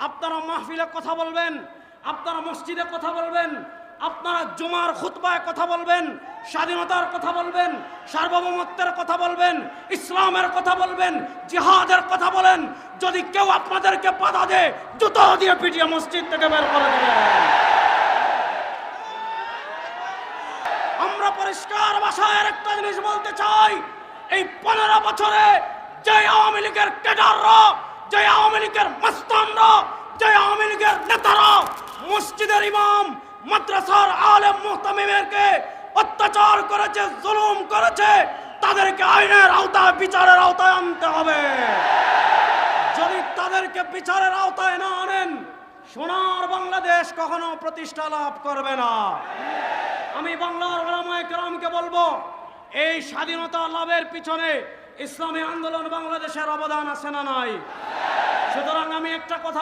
আপনারা মাহফিলে কথা বলবেন, আপনারা মসজিদে কথা বলবেন, আপনারা জুমার খুতবায় কথা বলবেন, স্বাধীনতার কথা বলবেন, সার্বভৌমত্বের কথা বলবেন, ইসলামের কথা বলবেন, জিহাদের কথা বলেন। যদি কেউ আপনাদেরকে বাধা দেয়, জুতো দিয়ে পিটিয়ে মসজিদ থেকে বের করে দেবেন। আমরা পরিষ্কার ভাষায় একটা জিনিস বলতে চাই, এই 15 বছরে যে আওয়ামী লীগের ক্যাডাররা, যে আওয়ামী লীগের মাস্তানরা, যে আওয়ামী লীগের নেতারা মসজিদের ইমাম, মাদ্রাসার আলেম মুহতামিমকে অত্যাচার করেছে, জুলুম করেছে, তাদেরকে আইনের আওতায়, বিচারের আওতায় আনতে হবে। যদি তাদেরকে বিচারের আওতায় না আনেন, সোনার বাংলাদেশ কখনো প্রতিষ্ঠা লাভ করবে না। আমি বাংলার উলামায়ে কেরামকে বলবো, এই স্বাধীনতা লাভের পিছনে ইসলামী আন্দোলন বাংলাদেশের অবদান আছে না নাই? সুতরাং আমি একটা কথা